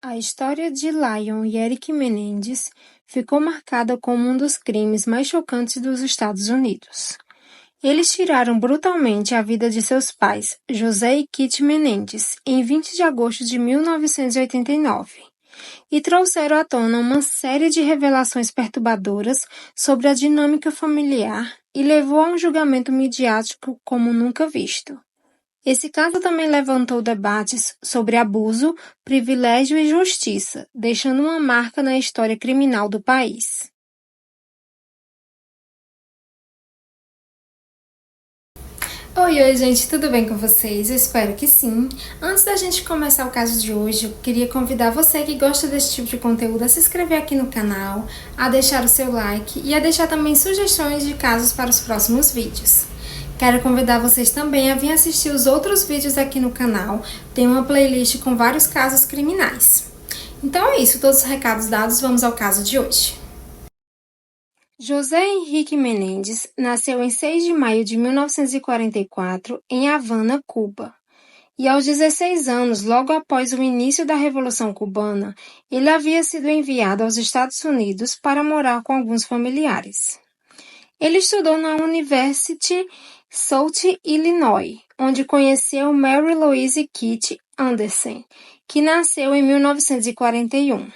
A história de Lion e Eric Menendez ficou marcada como um dos crimes mais chocantes dos Estados Unidos. Eles tiraram brutalmente a vida de seus pais, José e Kitty Menendez, em 20 de agosto de 1989, e trouxeram à tona uma série de revelações perturbadoras sobre a dinâmica familiar e levou a um julgamento midiático como nunca visto. Esse caso também levantou debates sobre abuso, privilégio e justiça, deixando uma marca na história criminal do país. Oi, gente, tudo bem com vocês? Eu espero que sim. Antes da gente começar o caso de hoje, eu queria convidar você que gosta desse tipo de conteúdo a se inscrever aqui no canal, a deixar o seu like e a deixar também sugestões de casos para os próximos vídeos. Quero convidar vocês também a vir assistir os outros vídeos aqui no canal, tem uma playlist com vários casos criminais. Então é isso, todos os recados dados, vamos ao caso de hoje. José Henrique Menendez nasceu em 6 de maio de 1944 em Havana, Cuba. E aos 16 anos, logo após o início da Revolução Cubana, ele havia sido enviado aos Estados Unidos para morar com alguns familiares. Ele estudou na University South Illinois, onde conheceu Mary Louise Kitty Anderson, que nasceu em 1941.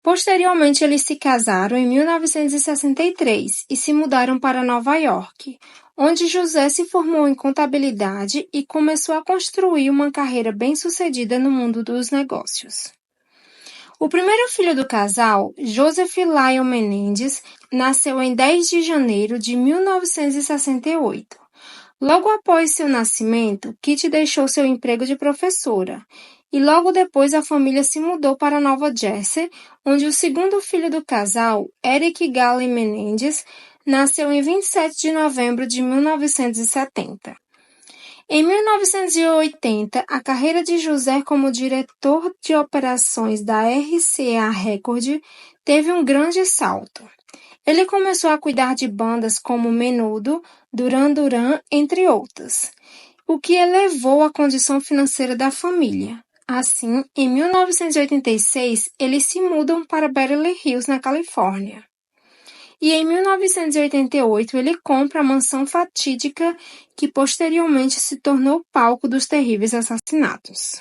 Posteriormente, eles se casaram em 1963 e se mudaram para Nova York, onde José se formou em contabilidade e começou a construir uma carreira bem-sucedida no mundo dos negócios. O primeiro filho do casal, Joseph Lion Menendez, nasceu em 10 de janeiro de 1968. Logo após seu nascimento, Kitty deixou seu emprego de professora, e logo depois a família se mudou para Nova Jersey, onde o segundo filho do casal, Eric Gale Menendez, nasceu em 27 de novembro de 1970. Em 1980, a carreira de José como diretor de operações da RCA Record teve um grande salto. Ele começou a cuidar de bandas como Menudo, Duran Duran, entre outras, o que elevou a condição financeira da família. Assim, em 1986, eles se mudam para Beverly Hills, na Califórnia. E em 1988 ele compra a mansão fatídica que posteriormente se tornou palco dos terríveis assassinatos.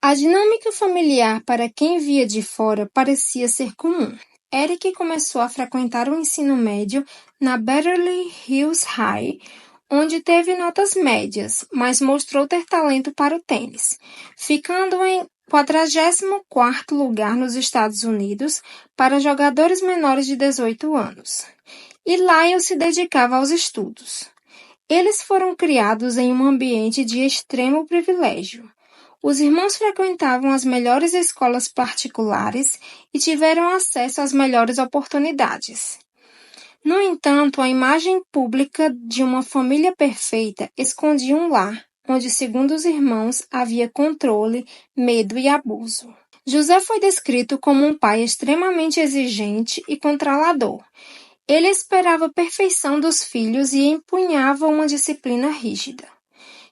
A dinâmica familiar para quem via de fora parecia ser comum. Eric começou a frequentar o ensino médio na Beverly Hills High, onde teve notas médias, mas mostrou ter talento para o tênis, ficando em 44º lugar nos Estados Unidos para jogadores menores de 18 anos. E Lyle se dedicava aos estudos. Eles foram criados em um ambiente de extremo privilégio. Os irmãos frequentavam as melhores escolas particulares e tiveram acesso às melhores oportunidades. No entanto, a imagem pública de uma família perfeita escondia um lar, onde, segundo os irmãos, havia controle, medo e abuso. José foi descrito como um pai extremamente exigente e controlador. Ele esperava a perfeição dos filhos e empunhava uma disciplina rígida.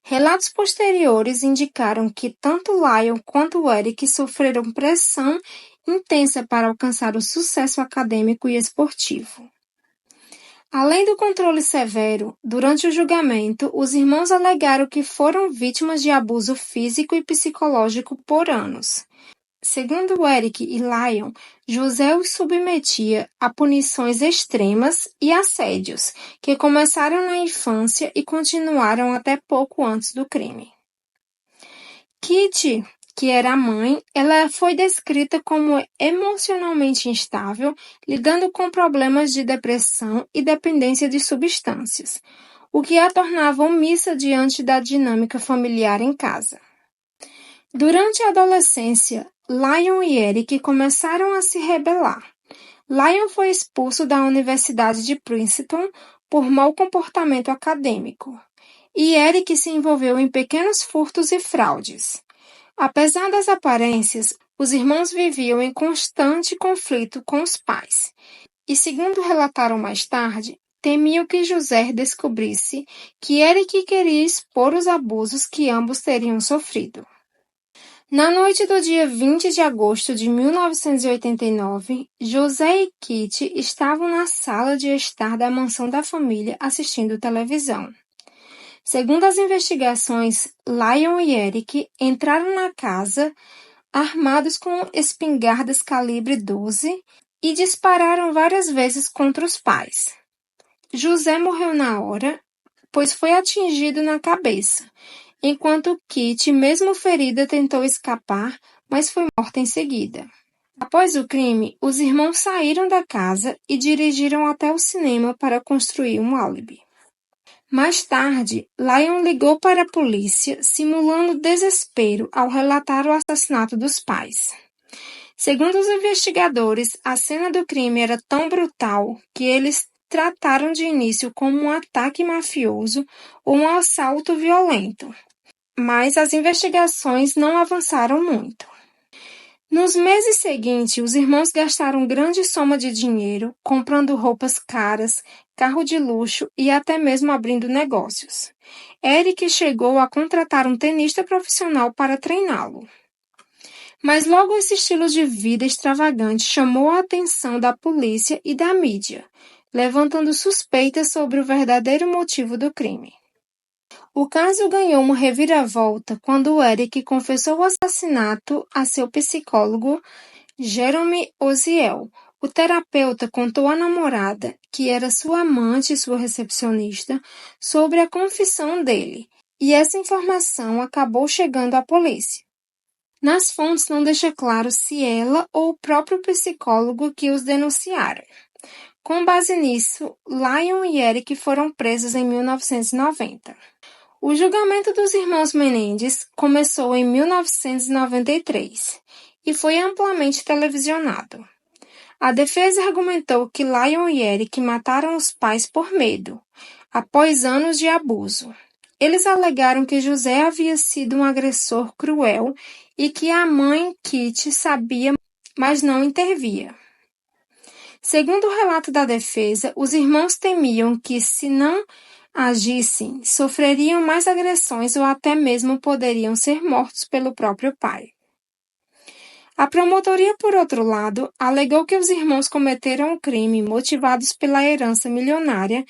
Relatos posteriores indicaram que tanto Lion quanto Eric sofreram pressão intensa para alcançar o sucesso acadêmico e esportivo. Além do controle severo, durante o julgamento, os irmãos alegaram que foram vítimas de abuso físico e psicológico por anos. Segundo Eric e Lion, José os submetia a punições extremas e assédios, que começaram na infância e continuaram até pouco antes do crime. Kitty, que era a mãe, ela foi descrita como emocionalmente instável, lidando com problemas de depressão e dependência de substâncias, o que a tornava omissa diante da dinâmica familiar em casa. Durante a adolescência, Lion e Eric começaram a se rebelar. Lion foi expulso da Universidade de Princeton por mau comportamento acadêmico, e Eric se envolveu em pequenos furtos e fraudes. Apesar das aparências, os irmãos viviam em constante conflito com os pais, e segundo relataram mais tarde, temiam que José descobrisse que Eric queria expor os abusos que ambos teriam sofrido. Na noite do dia 20 de agosto de 1989, José e Kitty estavam na sala de estar da mansão da família assistindo televisão. Segundo as investigações, Lion e Eric entraram na casa armados com espingardas calibre 12 e dispararam várias vezes contra os pais. José morreu na hora, pois foi atingido na cabeça, enquanto Kitty, mesmo ferida, tentou escapar, mas foi morta em seguida. Após o crime, os irmãos saíram da casa e dirigiram até o cinema para construir um álibi. Mais tarde, Lion ligou para a polícia, simulando desespero ao relatar o assassinato dos pais. Segundo os investigadores, a cena do crime era tão brutal que eles trataram de início como um ataque mafioso ou um assalto violento, mas as investigações não avançaram muito. Nos meses seguintes, os irmãos gastaram grande soma de dinheiro comprando roupas caras, carro de luxo e até mesmo abrindo negócios. Eric chegou a contratar um tenista profissional para treiná-lo. Mas logo esse estilo de vida extravagante chamou a atenção da polícia e da mídia, levantando suspeitas sobre o verdadeiro motivo do crime. O caso ganhou uma reviravolta quando Eric confessou o assassinato a seu psicólogo, Jerome Oziel. O terapeuta contou à namorada, que era sua amante e sua recepcionista, sobre a confissão dele, e essa informação acabou chegando à polícia. Nas fontes não deixa claro se ela ou o próprio psicólogo que os denunciaram. Com base nisso, Lion e Eric foram presos em 1990. O julgamento dos irmãos Menendez começou em 1993 e foi amplamente televisionado. A defesa argumentou que Lion e Eric mataram os pais por medo, após anos de abuso. Eles alegaram que José havia sido um agressor cruel e que a mãe, Kitty, sabia, mas não intervia. Segundo o relato da defesa, os irmãos temiam que, se não agissem, sofreriam mais agressões ou até mesmo poderiam ser mortos pelo próprio pai. A promotoria, por outro lado, alegou que os irmãos cometeram o crime motivados pela herança milionária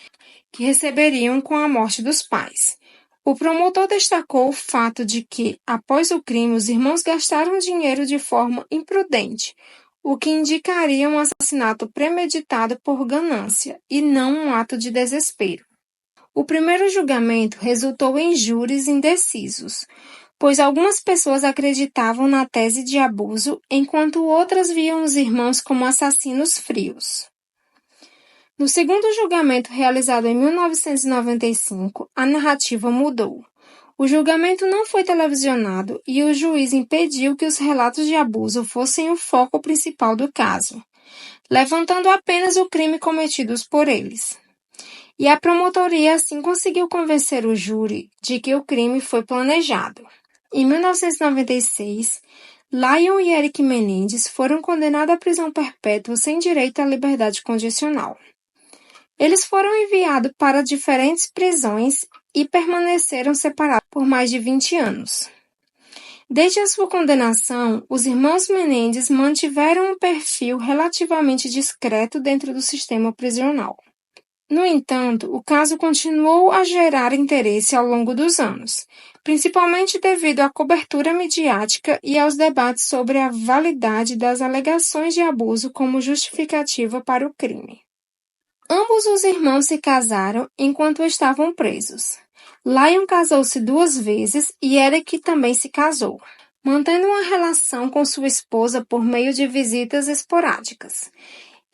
que receberiam com a morte dos pais. O promotor destacou o fato de que, após o crime, os irmãos gastaram dinheiro de forma imprudente, o que indicaria um assassinato premeditado por ganância e não um ato de desespero. O primeiro julgamento resultou em júris indecisos, pois algumas pessoas acreditavam na tese de abuso, enquanto outras viam os irmãos como assassinos frios. No segundo julgamento realizado em 1995, a narrativa mudou. O julgamento não foi televisionado e o juiz impediu que os relatos de abuso fossem o foco principal do caso, levantando apenas o crime cometidos por eles. E a promotoria assim conseguiu convencer o júri de que o crime foi planejado. Em 1996, Lion e Eric Menendez foram condenados à prisão perpétua sem direito à liberdade condicional. Eles foram enviados para diferentes prisões e permaneceram separados por mais de 20 anos. Desde a sua condenação, os irmãos Menendez mantiveram um perfil relativamente discreto dentro do sistema prisional. No entanto, o caso continuou a gerar interesse ao longo dos anos, principalmente devido à cobertura midiática e aos debates sobre a validade das alegações de abuso como justificativa para o crime. Ambos os irmãos se casaram enquanto estavam presos. Lion casou-se 2 vezes e Eric também se casou, mantendo uma relação com sua esposa por meio de visitas esporádicas.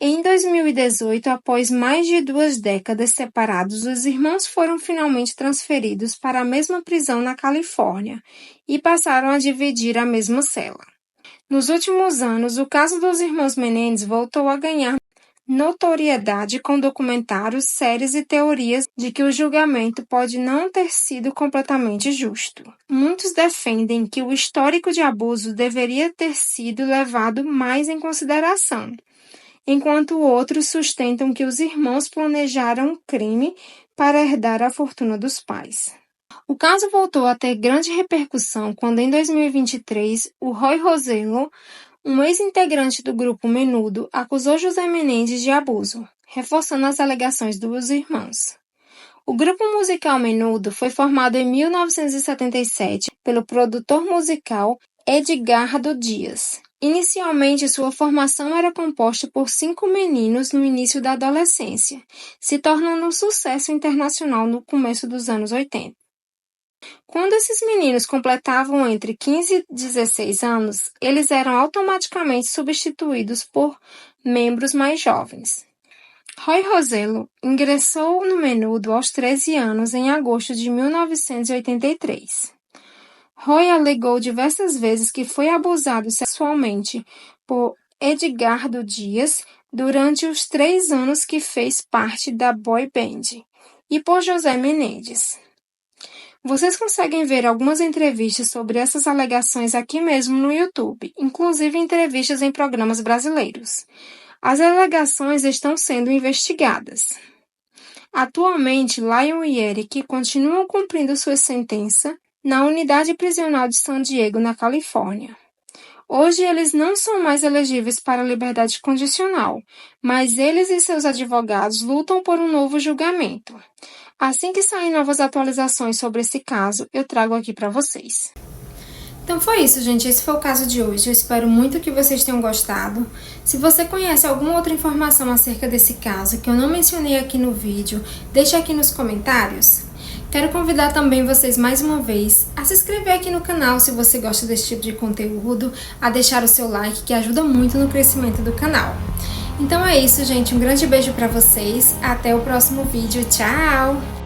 Em 2018, após mais de 2 décadas separados, os irmãos foram finalmente transferidos para a mesma prisão na Califórnia e passaram a dividir a mesma cela. Nos últimos anos, o caso dos irmãos Menendez voltou a ganhar notoriedade com documentários, séries e teorias de que o julgamento pode não ter sido completamente justo. Muitos defendem que o histórico de abuso deveria ter sido levado mais em consideração, enquanto outros sustentam que os irmãos planejaram um crime para herdar a fortuna dos pais. O caso voltou a ter grande repercussão quando, em 2023, o Roy Rosello, um ex-integrante do grupo Menudo, acusou José Menendez de abuso, reforçando as alegações dos irmãos. O grupo musical Menudo foi formado em 1977 pelo produtor musical Edgardo Dias. Inicialmente, sua formação era composta por 5 meninos no início da adolescência, se tornando um sucesso internacional no começo dos anos 80. Quando esses meninos completavam entre 15 e 16 anos, eles eram automaticamente substituídos por membros mais jovens. Roy Rosello ingressou no Menudo aos 13 anos em agosto de 1983. Roy alegou diversas vezes que foi abusado sexualmente por Edgardo Dias durante os 3 anos que fez parte da boy band e por José Menendez. Vocês conseguem ver algumas entrevistas sobre essas alegações aqui mesmo no YouTube, inclusive entrevistas em programas brasileiros. As alegações estão sendo investigadas. Atualmente, Lion e Eric continuam cumprindo sua sentença na unidade prisional de San Diego, na Califórnia. Hoje, eles não são mais elegíveis para liberdade condicional, mas eles e seus advogados lutam por um novo julgamento. Assim que saírem novas atualizações sobre esse caso, eu trago aqui para vocês. Então foi isso, gente. Esse foi o caso de hoje. Eu espero muito que vocês tenham gostado. Se você conhece alguma outra informação acerca desse caso que eu não mencionei aqui no vídeo, deixa aqui nos comentários. Quero convidar também vocês mais uma vez a se inscrever aqui no canal se você gosta desse tipo de conteúdo, a deixar o seu like que ajuda muito no crescimento do canal. Então é isso, gente. Um grande beijo para vocês. Até o próximo vídeo. Tchau!